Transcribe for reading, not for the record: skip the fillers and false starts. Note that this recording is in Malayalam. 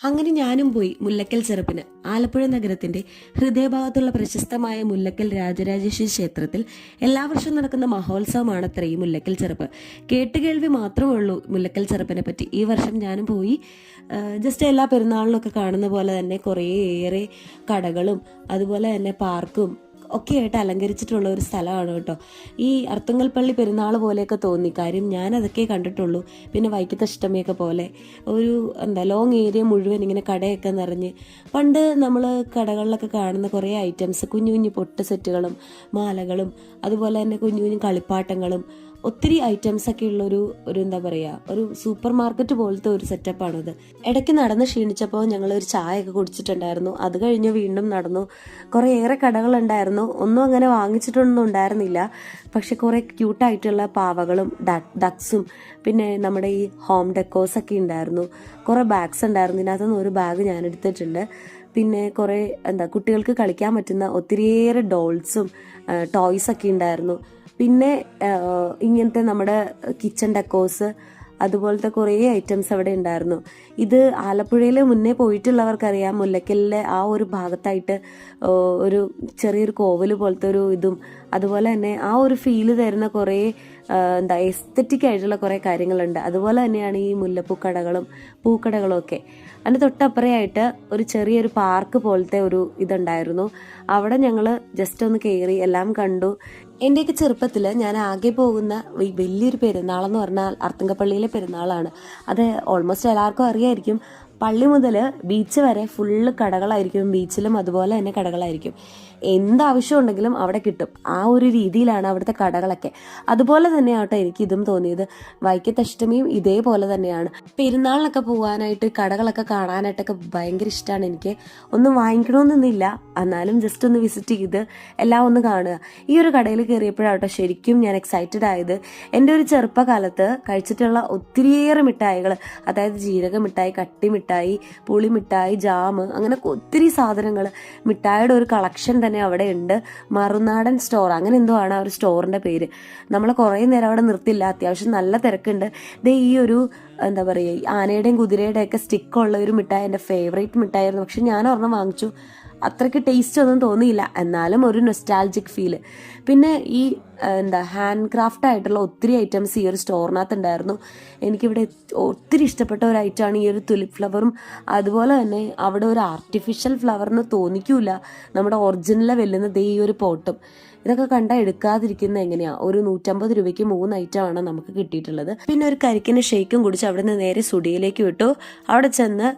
അങ്ങനെ ഞാനും പോയി മുല്ലക്കൽ ചെറുപ്പിന്. ആലപ്പുഴ നഗരത്തിന്റെ ഹൃദയഭാഗത്തുള്ള പ്രശസ്തമായ മുല്ലക്കൽ രാജരാജേശ്വരി ക്ഷേത്രത്തിൽ എല്ലാ വർഷവും നടക്കുന്ന മഹോത്സവമാണത്രേ ഈ മുല്ലക്കൽ ചെറുപ്പ്. കേട്ടുകേൾവി മാത്രമേ ഉള്ളൂ മുല്ലക്കൽ ചെറുപ്പിനെ പറ്റി. ഈ വർഷം ഞാനും പോയി. ജസ്റ്റ് എല്ലാ പെരുന്നാളിനൊക്കെ കാണുന്ന പോലെ തന്നെ കുറേയേറെ കടകളും അതുപോലെ തന്നെ പാർക്കും ഒക്കെ ആയിട്ട് അലങ്കരിച്ചിട്ടുള്ള ഒരു സ്ഥലമാണ് കേട്ടോ. ഈ അർത്തുങ്കൽ പള്ളി പെരുന്നാൾ പോലെയൊക്കെ തോന്നി. കാര്യം ഞാൻ അതൊക്കെ കണ്ടിട്ടുള്ളൂ. പിന്നെ വൈക്കത്തെ അഷ്ടമിയൊക്കെ പോലെ ഒരു ലോങ് ഏരിയ മുഴുവൻ ഇങ്ങനെ കടയൊക്കെ നിറഞ്ഞ്, പണ്ട് നമ്മൾ കടകളിലൊക്കെ കാണുന്ന കുറേ ഐറ്റംസ്, കുഞ്ഞു കുഞ്ഞു പൊട്ട് സെറ്റുകളും മാലകളും അതുപോലെ തന്നെ കുഞ്ഞു കുഞ്ഞു കളിപ്പാട്ടങ്ങളും ഒത്തിരി ഐറ്റംസ് ഒക്കെ ഉള്ള ഒരു എന്താ പറയുക, ഒരു സൂപ്പർ മാർക്കറ്റ് പോലത്തെ ഒരു സെറ്റപ്പാണിത്. ഇടയ്ക്ക് നടന്ന് ക്ഷീണിച്ചപ്പോൾ ഞങ്ങൾ ഒരു ചായയൊക്കെ കുടിച്ചിട്ടുണ്ടായിരുന്നു. അത് കഴിഞ്ഞ് വീണ്ടും നടന്നു. കുറേയേറെ കടകളുണ്ടായിരുന്നു. ഒന്നും അങ്ങനെ വാങ്ങിച്ചിട്ടൊന്നും ഉണ്ടായിരുന്നില്ല. പക്ഷെ കുറേ ക്യൂട്ടായിട്ടുള്ള പാവകളും ഡക്സും പിന്നെ നമ്മുടെ ഈ ഹോം ഡെക്കോസൊക്കെ ഉണ്ടായിരുന്നു. കുറേ ബാഗ്സ് ഉണ്ടായിരുന്നു. ഇതിനകത്തുനിന്ന് ഒരു ബാഗ് ഞാൻ എടുത്തിട്ടുണ്ട്. പിന്നെ കുറേ കുട്ടികൾക്ക് കളിക്കാൻ പറ്റുന്ന ഒത്തിരിയേറെ ഡോൾസും ടോയ്സൊക്കെ ഉണ്ടായിരുന്നു. പിന്നെ ഇങ്ങനത്തെ നമ്മുടെ കിച്ചൺ ഡെക്കോസ് അതുപോലത്തെ കുറേ ഐറ്റംസ് അവിടെ ഉണ്ടായിരുന്നു. ഇത് ആലപ്പുഴയിൽ മുന്നേ പോയിട്ടുള്ളവർക്കറിയാം, മുല്ലക്കലിലെ ആ ഒരു ഭാഗത്തായിട്ട് ഒരു ചെറിയൊരു കോവില് പോലത്തെ ഒരു ഇതും അതുപോലെ തന്നെ ആ ഒരു ഫീല് തരുന്ന കുറേ എസ്തറ്റിക് ആയിട്ടുള്ള കുറേ കാര്യങ്ങളുണ്ട്. അതുപോലെ തന്നെയാണ് ഈ മുല്ലപ്പൂക്കടകളും പൂക്കടകളും ഒക്കെ. അതിന് തൊട്ടപ്പുറയായിട്ട് ഒരു ചെറിയൊരു പാർക്ക് പോലത്തെ ഒരു ഇതുണ്ടായിരുന്നു. അവിടെ ഞങ്ങൾ ജസ്റ്റ് ഒന്ന് കയറി എല്ലാം കണ്ടു. എൻ്റെയൊക്കെ ചെറുപ്പത്തിൽ ഞാൻ ആകെ പോകുന്ന വലിയൊരു പെരുന്നാളെന്ന് പറഞ്ഞാൽ അർത്തുങ്കപ്പള്ളിയിലെ പെരുന്നാളാണ്. അത് ഓൾമോസ്റ്റ് എല്ലാവർക്കും അറിയായിരിക്കും. പള്ളി മുതൽ ബീച്ച് വരെ ഫുള്ള് കടകളായിരിക്കും. ബീച്ചിലും അതുപോലെ തന്നെ കടകളായിരിക്കും. എന്താവശ്യം ഉണ്ടെങ്കിലും അവിടെ കിട്ടും. ആ ഒരു രീതിയിലാണ് അവിടുത്തെ കടകളൊക്കെ. അതുപോലെ തന്നെയാട്ടോ എനിക്ക് ഇതും തോന്നിയത്. വൈക്കത്തഷ്ടമിയും ഇതേപോലെ തന്നെയാണ്. പെരുന്നാളിനൊക്കെ പോകാനായിട്ട് കടകളൊക്കെ കാണാനായിട്ടൊക്കെ ഭയങ്കര ഇഷ്ടമാണ് എനിക്ക്. ഒന്നും വാങ്ങിക്കണമെന്നൊന്നുമില്ല, എന്നാലും ജസ്റ്റ് ഒന്ന് വിസിറ്റ് ചെയ്ത് എല്ലാം ഒന്ന് കാണുക. ഈ ഒരു കടയിൽ കയറിയപ്പോഴാട്ടോ ശരിക്കും ഞാൻ എക്സൈറ്റഡ് ആയത്. എൻ്റെ ഒരു ചെറുപ്പകാലത്ത് കഴിച്ചിട്ടുള്ള ഒത്തിരിയേറെ മിഠായികൾ, അതായത് ജീരക മിഠായി, കട്ടി മിഠായി, പുളി മിഠായി, ജാം, അങ്ങനെ ഒത്തിരി സാധനങ്ങൾ, മിഠായിയുടെ ഒരു കളക്ഷൻ തന്നെ അവിടെ ഉണ്ട്. മറുനാടൻ സ്റ്റോർ അങ്ങനെ എന്തോ ആണ് ആ ഒരു സ്റ്റോറിന്റെ പേര്. നമ്മൾ കുറേ നേരം അവിടെ നിർത്തില്ല. അത്യാവശ്യം നല്ല തിരക്കുണ്ട്. ഈ ഒരു എന്താ പറയുക, ആനയുടെയും കുതിരയുടെയും ഒക്കെ സ്റ്റിക്കുള്ള ഒരു മിഠായി എൻ്റെ ഫേവറേറ്റ് മിഠായിരുന്നു. പക്ഷെ ഞാൻ ഒരെണ്ണം വാങ്ങിച്ചു. അത്രയ്ക്ക് ടേസ്റ്റ് ഒന്നും തോന്നിയില്ല, എന്നാലും ഒരു നൊസ്റ്റാൾജിക് ഫീല്. പിന്നെ ഈ ഹാൻഡ് ക്രാഫ്റ്റ് ആയിട്ടുള്ള ഒത്തിരി ഐറ്റംസ് ഈ ഒരു സ്റ്റോറിനകത്ത് ഉണ്ടായിരുന്നു. എനിക്കിവിടെ ഒത്തിരി ഇഷ്ടപ്പെട്ട ഒരു ഐറ്റമാണ് ഈ ഒരു തുലിപ്പ് ഫ്ലവറും. അതുപോലെ തന്നെ അവിടെ ഒരു ആർട്ടിഫിഷ്യൽ ഫ്ലവറിന് തോന്നിക്കൂല, നമ്മുടെ ഒറിജിനലെ വെല്ലുന്നത് ഈ ഒരു പോട്ടും. ഇതൊക്കെ കണ്ടാൽ എടുക്കാതിരിക്കുന്ന എങ്ങനെയാ. ഒരു 150 രൂപയ്ക്ക് 3 ഐറ്റമാണ് നമുക്ക് കിട്ടിയിട്ടുള്ളത്. പിന്നെ ഒരു കരിക്കിന് ഷേക്കും കുടിച്ച് അവിടെ നിന്ന് നേരെ സുഡിയിലേക്ക് വിട്ടു. അവിടെ ചെന്ന്